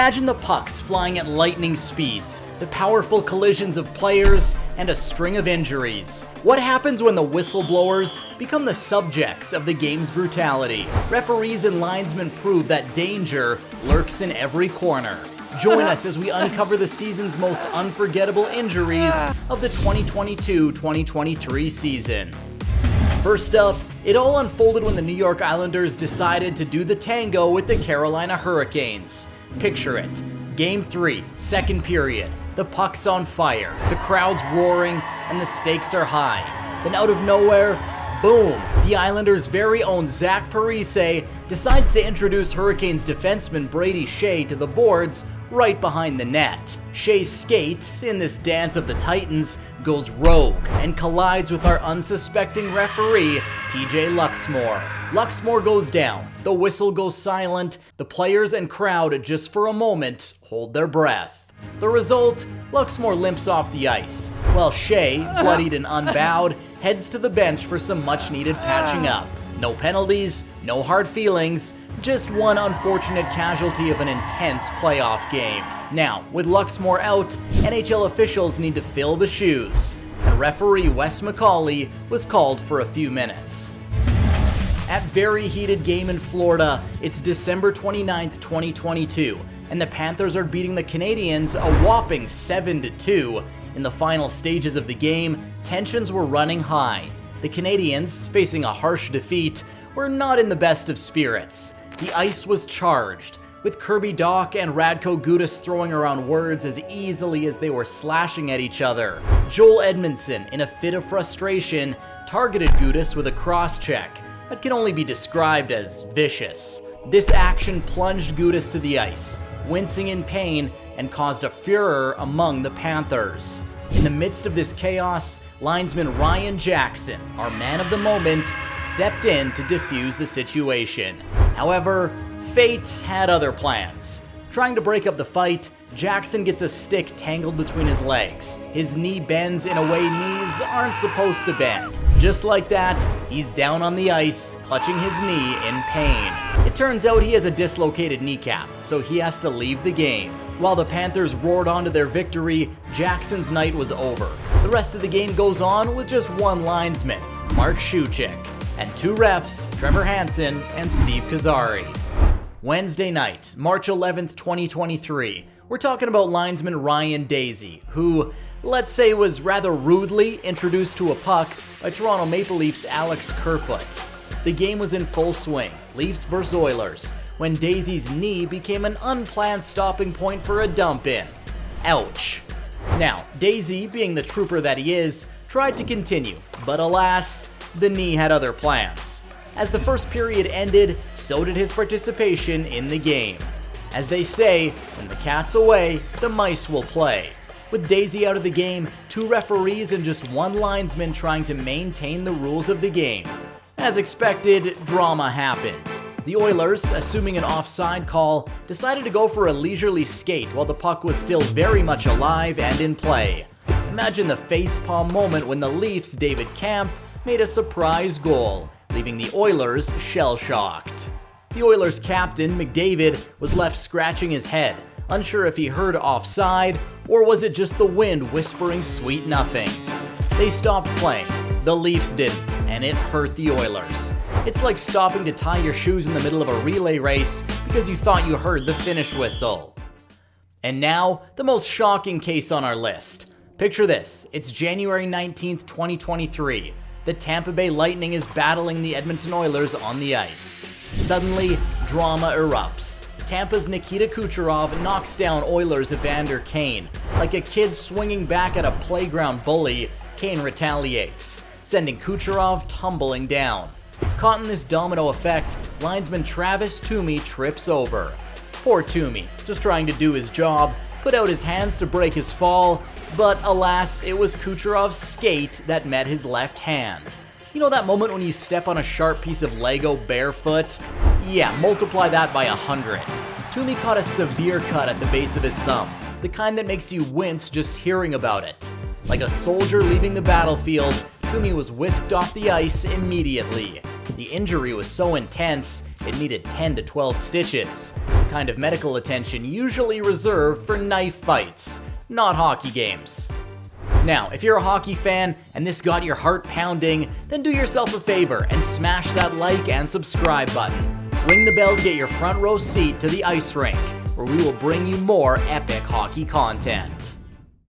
Imagine the pucks flying at lightning speeds, the powerful collisions of players, and a string of injuries. What happens when the whistleblowers become the subjects of the game's brutality? Referees and linesmen prove that danger lurks in every corner. Join us as we uncover the season's most unforgettable injuries of the 2022-2023 season. First up, it all unfolded when the New York Islanders decided to do the tango with the Carolina Hurricanes. Picture it. Game 3, second period. The puck's on fire, the crowd's roaring, and the stakes are high. Then out of nowhere, boom! The Islanders' very own Zach Parise decides to introduce Hurricanes defenseman Brady Shea to the boards right behind the net. Shea's skate, in this dance of the Titans, goes rogue and collides with our unsuspecting referee, TJ Luxmore. Luxmore goes down, the whistle goes silent, the players and crowd just for a moment hold their breath. The result? Luxmore limps off the ice, while Shea, bloodied and unbowed, heads to the bench for some much-needed patching up. No penalties, no hard feelings, just one unfortunate casualty of an intense playoff game. Now, with Luxmore out, NHL officials need to fill the shoes, and referee Wes McCauley was called for a few minutes. At very heated game in Florida, it's December 29th, 2022, and the Panthers are beating the Canadiens a whopping 7-2. In the final stages of the game, tensions were running high. The Canadiens, facing a harsh defeat, were not in the best of spirits. The ice was charged, with Kirby Dach and Radko Gudas throwing around words as easily as they were slashing at each other. Joel Edmondson, in a fit of frustration, targeted Gudas with a cross-check that can only be described as vicious. This action plunged Gudas to the ice, wincing in pain, and caused a furor among the Panthers. In the midst of this chaos, linesman Ryan Jackson, our man of the moment, stepped in to defuse the situation. However, fate had other plans. Trying to break up the fight, Jackson gets a stick tangled between his legs. His knee bends in a way knees aren't supposed to bend. Just like that, he's down on the ice, clutching his knee in pain. It turns out he has a dislocated kneecap, so he has to leave the game. While the Panthers roared on to their victory, Jackson's night was over. The rest of the game goes on with just one linesman, Mark Shuchik, and two refs, Trevor Hansen and Steve Kazari. Wednesday night, March 11th, 2023. We're talking about linesman Ryan Daisy, who, let's say, was rather rudely introduced to a puck by Toronto Maple Leafs' Alex Kerfoot. The game was in full swing, Leafs vs Oilers, when Daisy's knee became an unplanned stopping point for a dump-in. Ouch. Now, Daisy, being the trooper that he is, tried to continue, but alas, the knee had other plans. As the first period ended, so did his participation in the game. As they say, when the cat's away, the mice will play. With Daisy out of the game, two referees and just one linesman trying to maintain the rules of the game. As expected, drama happened. The Oilers, assuming an offside call, decided to go for a leisurely skate while the puck was still very much alive and in play. Imagine the facepalm moment when the Leafs' David Kampf made a surprise goal, leaving the Oilers shell-shocked. The Oilers' captain, McDavid, was left scratching his head, unsure if he heard offside, or was it just the wind whispering sweet nothings. They stopped playing, the Leafs didn't, and it hurt the Oilers. It's like stopping to tie your shoes in the middle of a relay race because you thought you heard the finish whistle. And now, the most shocking case on our list. Picture this, it's January 19th, 2023. The Tampa Bay Lightning is battling the Edmonton Oilers on the ice. Suddenly, drama erupts. Tampa's Nikita Kucherov knocks down Oilers' Evander Kane. Like a kid swinging back at a playground bully, Kane retaliates, sending Kucherov tumbling down. Caught in this domino effect, linesman Travis Toomey trips over. Poor Toomey, just trying to do his job, put out his hands to break his fall, but alas, it was Kucherov's skate that met his left hand. You know that moment when you step on a sharp piece of Lego barefoot? Yeah, multiply that by 100. Toomey caught a severe cut at the base of his thumb, the kind that makes you wince just hearing about it. Like a soldier leaving the battlefield, Toomey was whisked off the ice immediately. The injury was so intense, it needed 10 to 12 stitches, the kind of medical attention usually reserved for knife fights, not hockey games. Now, if you're a hockey fan and this got your heart pounding, then do yourself a favor and smash that like and subscribe button. Ring the bell to get your front row seat to the ice rink, where we will bring you more epic hockey content.